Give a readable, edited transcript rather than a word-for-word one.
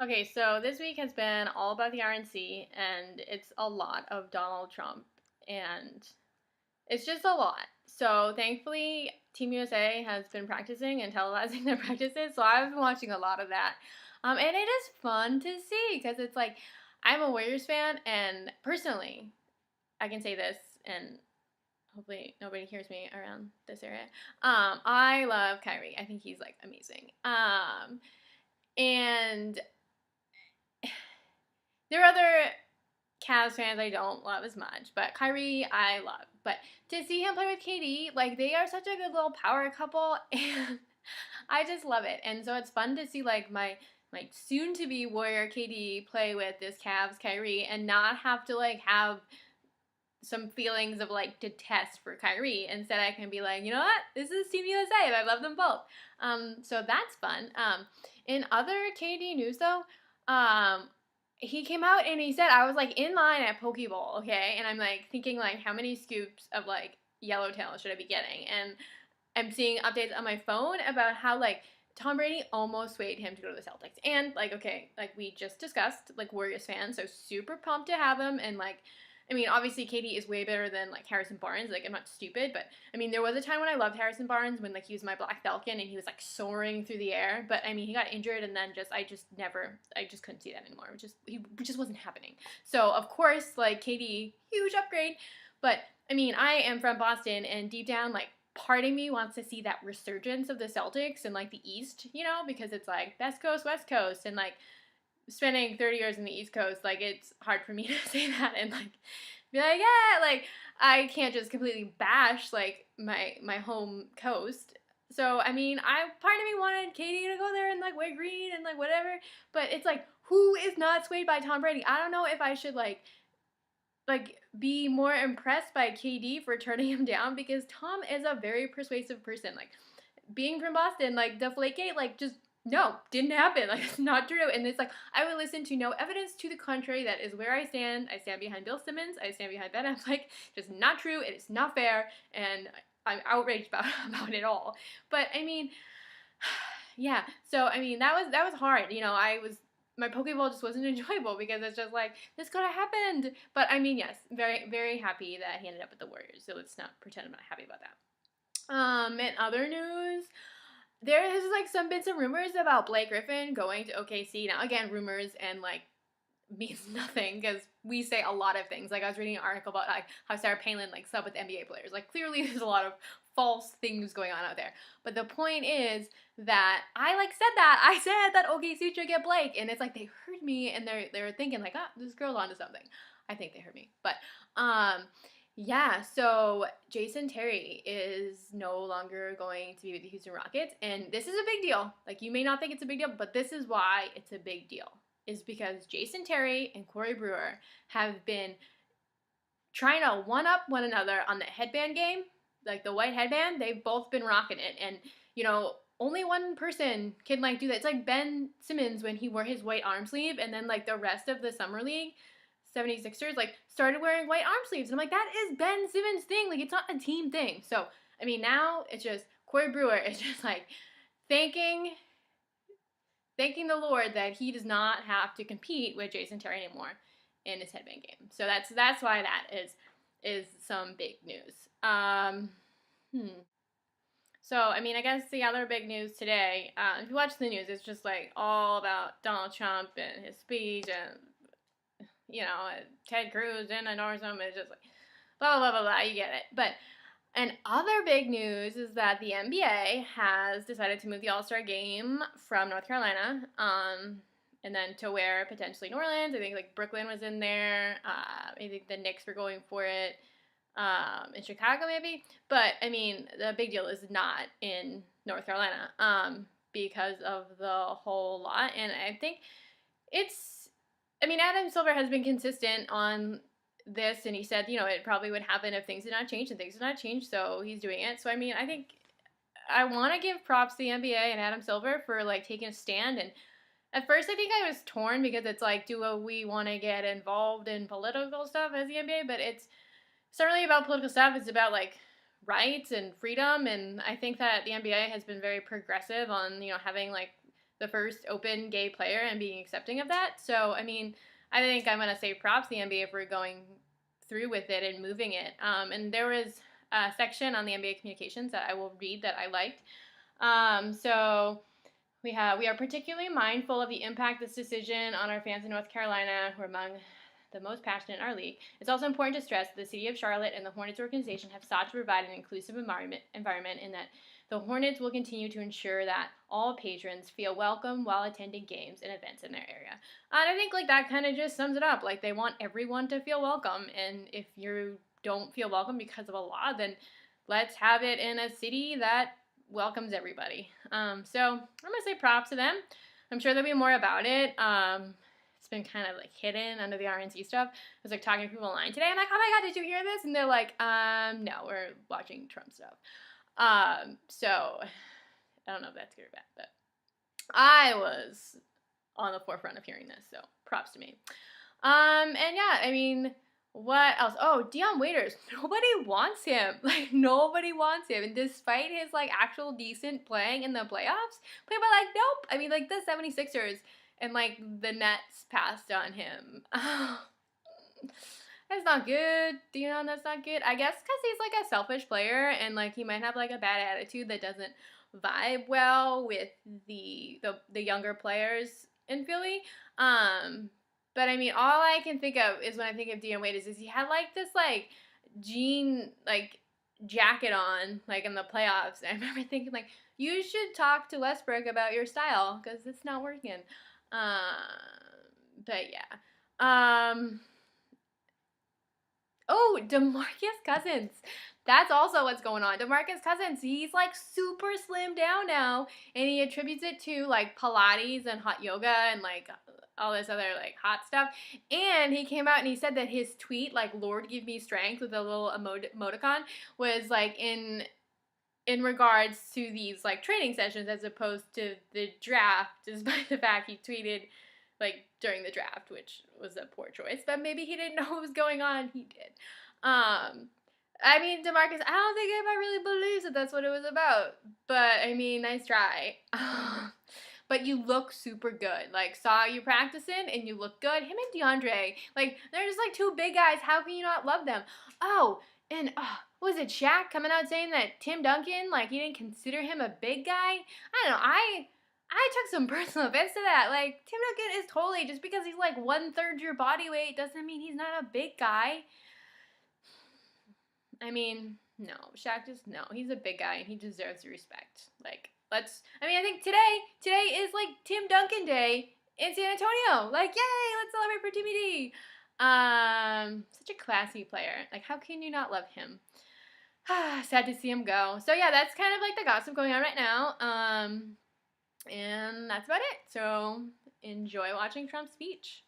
Okay, so this week has been all about the RNC, and it's a lot of Donald Trump, and it's just a lot. So thankfully, Team USA has been practicing and televising their practices, so I've been watching a lot of that. And it is fun to see because it's like I'm a Warriors fan, and personally, I can say this, and hopefully nobody hears me around this area. I love Kyrie. I think he's like amazing. And there are other Cavs fans I don't love as much, but Kyrie I love. But to see him play with KD, like they are such a good little power couple, and I just love it. And so it's fun to see like my soon to be Warrior KD play with this Cavs Kyrie and not have to like have some feelings of like detest for Kyrie. Instead, I can be like, you know what? This is Team USA. I love them both. So that's fun. In other KD news though, he came out and he said I was like in line at Pokeball, okay, and I'm like thinking like how many scoops of like yellowtail should I be getting, and I'm seeing updates on my phone about how like Tom Brady almost swayed him to go to the Celtics, and like okay, like we just discussed, like Warriors fans, so super pumped to have him, and like I mean, obviously Katie is way better than like Harrison Barnes. Like I'm not stupid, but I mean there was a time when I loved Harrison Barnes when like he was my Black Falcon and he was like soaring through the air. But I mean he got injured and then I just couldn't see that anymore. It just wasn't happening. So of course like Katie, huge upgrade. But I mean I am from Boston and deep down like part of me wants to see that resurgence of the Celtics and like the East, you know, because it's like best coast, west coast, and like spending 30 years in the East Coast, like it's hard for me to say that and like be like, yeah, like I can't just completely bash like my home coast. So I mean, I part of me wanted Katie to go there and like wear green and like whatever, but it's like who is not swayed by Tom Brady? I don't know if I should like be more impressed by KD for turning him down because Tom is a very persuasive person. Like being from Boston, like Deflategate, like just no, didn't happen. Like it's not true. And it's like I would listen to no evidence to the contrary. That is where I stand. I stand behind Bill Simmons. I stand behind Ben Affleck. Just not true. It is not fair. And I'm outraged about it all. But I mean, yeah. So I mean that was hard. You know, my Pokeball just wasn't enjoyable because it's just like this could have happened. But I mean, yes, very very happy that he ended up with the Warriors. So let's not pretend I'm not happy about that. In other news, there has like been some rumors about Blake Griffin going to OKC. Now again, rumors and like means nothing because we say a lot of things. Like I was reading an article about like how Sarah Palin like sub with NBA players. Like clearly there's a lot of false things going on out there. But the point is that I said that OKC should get Blake, and it's like they heard me and they're thinking like, ah, this girl's onto something. I think they heard me, but yeah, so Jason Terry is no longer going to be with the Houston Rockets, and this is a big deal. Like, you may not think it's a big deal, but this is why it's a big deal. Is because Jason Terry and Corey Brewer have been trying to one up one another on the headband game, like the white headband. They've both been rocking it, and you know, only one person can like do that. It's like Ben Simmons when he wore his white arm sleeve, and then like the rest of the summer league 76ers like started wearing white arm sleeves. And I'm like, that is Ben Simmons' thing. Like it's not a team thing. So I mean now it's just Corey Brewer is just like thanking the Lord that he does not have to compete with Jason Terry anymore in his headband game. So that's why that is some big news. So, I mean, I guess the other big news today, if you watch the news, it's just like all about Donald Trump and his speech and you know, Ted Cruz didn't endorse him. It's just like blah, blah, blah, blah, blah. You get it. But, and other big news is that the NBA has decided to move the All-Star game from North Carolina, and then to where potentially New Orleans. I think like Brooklyn was in there. I think the Knicks were going for it. In Chicago maybe. But, I mean, the big deal is not in North Carolina, because of the whole lot. And I think Adam Silver has been consistent on this, and he said, you know, it probably would happen if things did not change, and things did not change, so he's doing it. So, I mean, I think I want to give props to the NBA and Adam Silver for, like, taking a stand, and at first I think I was torn because it's like, do we want to get involved in political stuff as the NBA? But it's not really about political stuff, it's about, like, rights and freedom, and I think that the NBA has been very progressive on, you know, having, like, the first open gay player and being accepting of that. So, I mean, I think I'm going to say props to the NBA for going through with it and moving it. And there was a section on the NBA communications that I will read that I liked. So we are particularly mindful of the impact this decision on our fans in North Carolina, who are among the most passionate in our league. It's also important to stress that the City of Charlotte and the Hornets organization have sought to provide an inclusive environment and that the Hornets will continue to ensure that all patrons feel welcome while attending games and events in their area. And I think like that kind of just sums it up. Like they want everyone to feel welcome, and if you don't feel welcome because of a law, then let's have it in a city that welcomes everybody. So I'm gonna say props to them. I'm sure there'll be more about it. It's been kind of like hidden under the RNC stuff. I was like talking to people online today. I'm like, oh my god, did you hear this? And they're like, no, we're watching Trump stuff. So I don't know if that's good or bad, but I was on the forefront of hearing this, so props to me. And yeah, I mean, what else? Oh, Dion Waiters. Nobody wants him. Like, nobody wants him. And despite his, like, actual decent playing in the playoffs, people are like, nope. I mean, like, the 76ers and, like, the Nets passed on him. That's not good, Dion. That's not good. I guess because he's, like, a selfish player and, like, he might have, like, a bad attitude that doesn't vibe well with the younger players in Philly. But I mean, all I can think of is when I think of Dion Waiters is he had like this like jean like jacket on like in the playoffs. And I remember thinking like, you should talk to Westbrook about your style because it's not working. But yeah. Oh, DeMarcus Cousins. That's also what's going on. DeMarcus Cousins, he's like super slimmed down now, and he attributes it to like Pilates and hot yoga and like all this other like hot stuff. And he came out and he said that his tweet, like "Lord give me strength" with a little emoticon, was like in regards to these like training sessions as opposed to the draft, despite the fact he tweeted like during the draft, which was a poor choice, but maybe he didn't know what was going on. He did. I mean, DeMarcus, I don't think anybody really believes that that's what it was about, but I mean, nice try. But you look super good. Like, saw you practicing and you look good. Him and DeAndre, like, they're just like two big guys. How can you not love them? Oh, and what was it, Shaq coming out saying that Tim Duncan, like, he didn't consider him a big guy? I don't know. I took some personal offense to that. Like, Tim Duncan is totally, just because he's like 1/3 your body weight doesn't mean he's not a big guy. I mean, no. Shaq just, no. He's a big guy and he deserves respect. Like, I think today is like Tim Duncan Day in San Antonio. Like, yay, let's celebrate for Timmy D. Such a classy player. Like, how can you not love him? Sad to see him go. So yeah, that's kind of like the gossip going on right now. And that's about it. So enjoy watching Trump's speech.